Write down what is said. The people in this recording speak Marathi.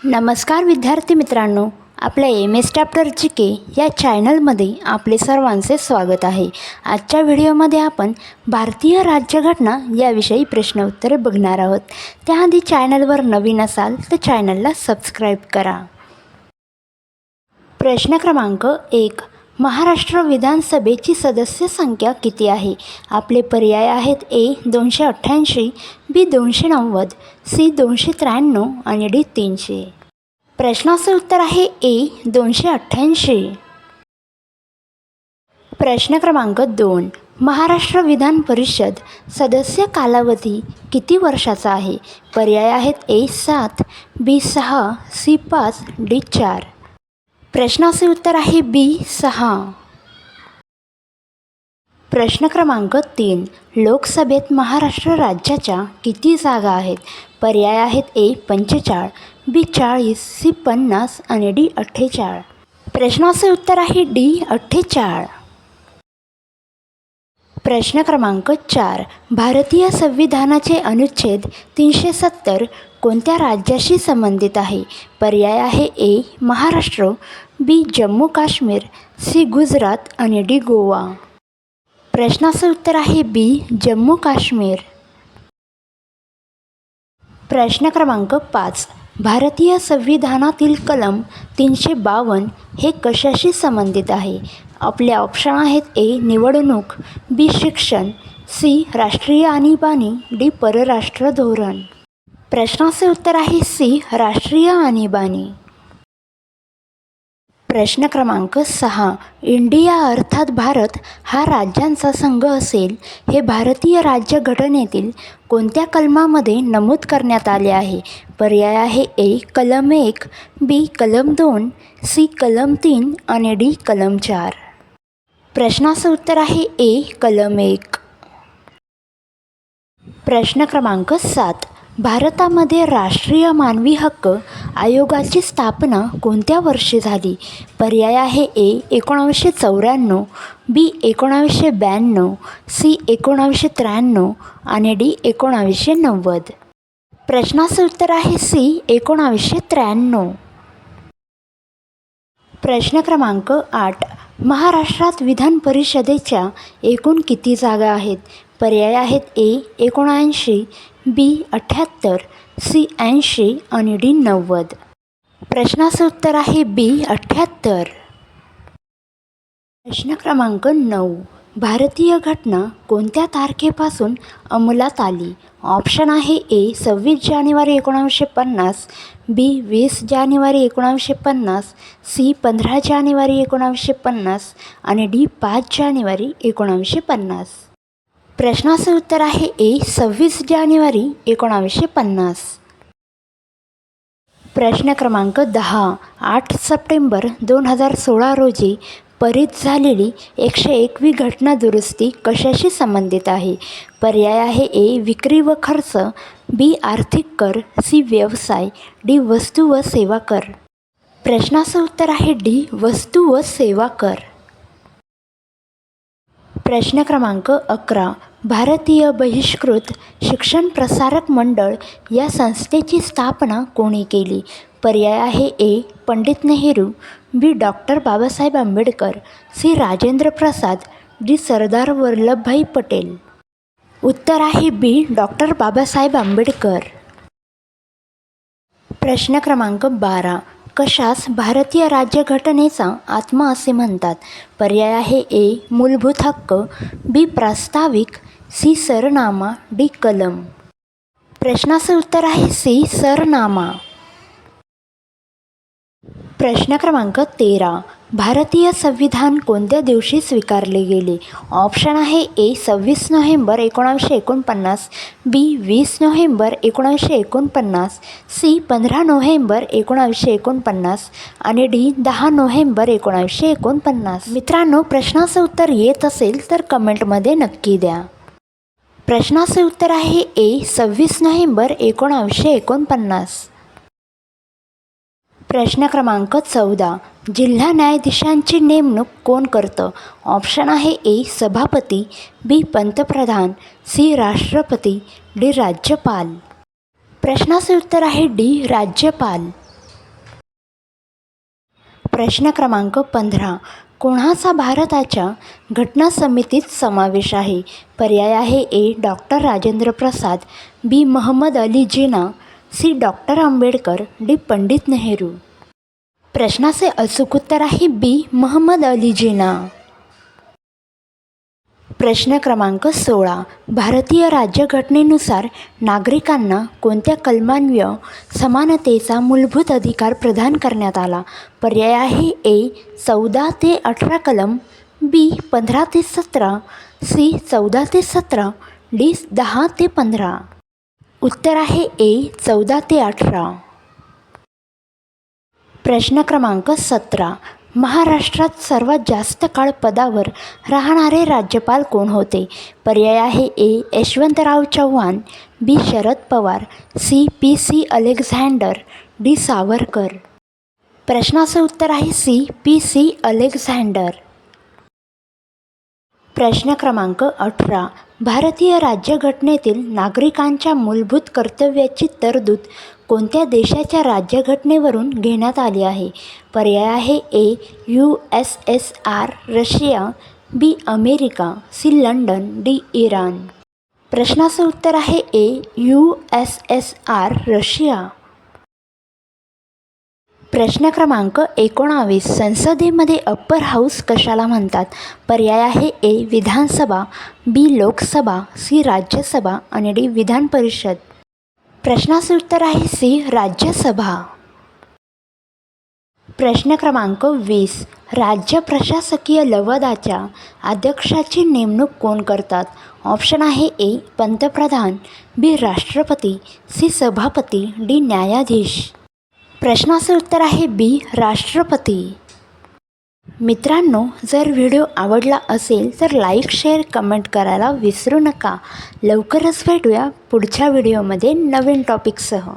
नमस्कार विद्यार्थी मित्रांनो, आपल्या MS चॅप्टर GK या चॅनलमध्ये आपले सर्वांचे स्वागत आहे। आजच्या व्हिडिओमध्ये आपण भारतीय राज्यघटना याविषयी प्रश्न उत्तरे बघणार आहोत। त्याआधी चॅनलवर नवीन असाल तर चॅनलला सबस्क्राईब करा। प्रश्न क्रमांक 1, महाराष्ट्र विधानसभेची सदस्य संख्या किती आहे? आपले पर्याय आहेत A 288, B 290, C 293 आणि D 300। प्रश्नाचे उत्तर आहे A 288। प्रश्न क्रमांक 2, महाराष्ट्र विधान परिषद सदस्य कालावधी किती वर्षाचा आहे? पर्याय आहेत A 7, B 6, C 5, D 4। प्रश्नाचे उत्तर आहे B 6। प्रश्न क्रमांक 3, लोकसभेत महाराष्ट्र राज्याच्या किती जागा आहेत? पर्याय आहेत A 45, B 40, C 50 आणि D 48। प्रश्नाचे उत्तर आहे D 48। प्रश्न क्रमांक 4, भारतीय संविधानाचे अनुच्छेद 370 कोणत्या राज्याशी संबंधित आहे? पर्याय आहे A Maharashtra, B Jammu Kashmir, C Gujarat आणि D गोवा। प्रश्नाचे उत्तर आहे B जम्मू काश्मीर। प्रश्न क्रमांक 5, भारतीय संविधानातील कलम 352 हे कशाशी संबंधित आहे? आपले ऑप्शन आहेत A निवडणूक, B शिक्षण, C राष्ट्रीय आणीबाणी, D परराष्ट्र धोरण। प्रश्नाचे उत्तर आहे C राष्ट्रीय आणीबाणी। प्रश्न क्रमांक 6, इंडिया अर्थात भारत हा राज्यांचा संघ असेल हे भारतीय राज्यघटनेतील कोणत्या कलमामध्ये नमूद करण्यात आले आहे? पर्याय आहे A कलम 1, B कलम 2, C कलम 3 आणि D कलम 4। प्रश्नाचे उत्तर आहे A कलम 1। प्रश्न क्रमांक 7, भारतामध्ये राष्ट्रीय मानवी हक्क आयोगाची स्थापना कोणत्या वर्षी झाली? पर्याय आहे A 1994, B 1992, C 1993 आणि D 1990। प्रश्नाचे उत्तर आहे C 1993। प्रश्न क्रमांक 8, महाराष्ट्रात विधान परिषदेच्या एकूण किती जागा आहेत? पर्याय आहेत A 79, B 78, C 80 आणि D 90। प्रश्नाचे उत्तर आहे B 78। प्रश्न क्रमांक 9, भारतीय घटना कोणत्या तारखेपासून अंमलात आली? ऑप्शन आहे A 26 January 1950, B 20 January 1950, C 15 जानेवारी 1950 आणि D 5 जानेवारी 1950। प्रश्नाचे उत्तर आहे A 26 जानेवारी 1950। प्रश्न क्रमांक 10, 8 सप्टेंबर 2016 रोजी पारित झालेली 101वी घटना दुरुस्ती कशाशी संबंधित आहे? पर्याय आहे A विक्री व खर्च, B आर्थिक कर, C व्यवसाय, D वस्तू व सेवा कर। प्रश्नाचे उत्तर आहे D वस्तू व सेवा कर। प्रश्न क्रमांक 11, भारतीय बहिष्कृत शिक्षण प्रसारक मंडळ या संस्थेची स्थापना कोणी केली? पर्याय आहे A Pandit Nehru, B doctor Babasaheb Ambedkar, C Rajendra Prasad, D Sardar Vallabhbhai Patel. उत्तर आहे B डॉक्टर बाबासाहेब आंबेडकर। प्रश्न क्रमांक 12, कशास भारतीय राज्यघटनेचा आत्मा असे म्हणतात? पर्याय आहे A मूलभूत हक्क, B प्रास्ताविक, C सरनामा, D कलम। प्रश्नाचे उत्तर आहे C सरनामा। प्रश्न क्रमांक 13, भारतीय संविधान कोणत्या दिवशी स्वीकारले गेले? ऑप्शन आहे A 26 November 1949, B 20 November 1949, C 15 November 1949 आणि D 10 नोव्हेंबर 1949। मित्रांनो, प्रश्नाचे उत्तर येत असेल तर कमेंटमध्ये नक्की द्या। प्रश्नाचे उत्तर आहे A 26 नोव्हेंबर 1949। प्रश्न क्रमांक 14, जिल्हा न्यायाधीशांची नेमणूक कोण करतं? ऑप्शन आहे A सभापती, B पंतप्रधान, C राष्ट्रपती, D राज्यपाल। प्रश्नाचे उत्तर आहे D राज्यपाल। प्रश्न क्रमांक 15. कोणाचा भारताच्या घटना समितीत समावेश आहे? पर्याय आहे A. Doctor Rajendra Prasad, B. Mohammed Ali Jinnah, C. Doctor Ambedkar, D. Pandit Nehru. प्रश्नाचे अचूक उत्तर आहे बी. मोहम्मद अली जिना. प्रश्न क्रमांक 16. भारतीय राज्यघटनेनुसार नागरिकांना कोणत्या कलमान्वये समानतेचा मूलभूत अधिकार प्रदान करण्यात आला? पर्याय आहे ए. 14 ते 18 कलम, बी. 15 ते 17, सी. 14 ते 17, डी. 10 ते 15. उत्तर आहे ए. 14 ते 18. प्रश्न क्रमांक 17. महाराष्ट्रात सर्वात जास्त काळ पदावर राहणारे राज्यपाल कोण होते? पर्याय आहे A. Yashwantrao Chavan, B. Sharad Pawar, C. P C. Alexander, D. Savarkar. प्रश्नाचे उत्तर आहे सी. पी.सी. अलेक्झांडर. प्रश्न क्रमांक 18. भारतीय राज्यघटनेतील नागरिकांच्या मूलभूत कर्तव्याची तरतूद कोणत्या देशाच्या राज्यघटनेवरून घेण्यात आली आहे? पर्याय आहे A. USSR Russia, B. America, C. London, D. Iran. प्रश्नाचे उत्तर आहे ए. USSR Russia. प्रश्न क्रमांक 19. संसदेमध्ये अप्पर हाऊस कशाला म्हणतात? पर्याय आहे ए. विधानसभा, बी. लोकसभा, सी. राज्यसभा आणि डी. विधान परिषद. प्रश्नाचे उत्तर आहे सी. राज्यसभा. प्रश्न क्रमांक 20. राज्य प्रशासकीय लवादाच्या अध्यक्षाची नेमणूक कोण करतात? ऑप्शन आहे ए. पंतप्रधान, बी. राष्ट्रपती, सी. सभापती, डी. न्यायाधीश. प्रश्नाचे उत्तर आहे बी. राष्ट्रपती. मित्रांनो, जर व्हिडिओ आवडला असेल तर लाईक, शेअर, कमेंट करायला विसरू नका. लवकरच भेटूया पुढच्या व्हिडिओमध्ये नवीन टॉपिकसह.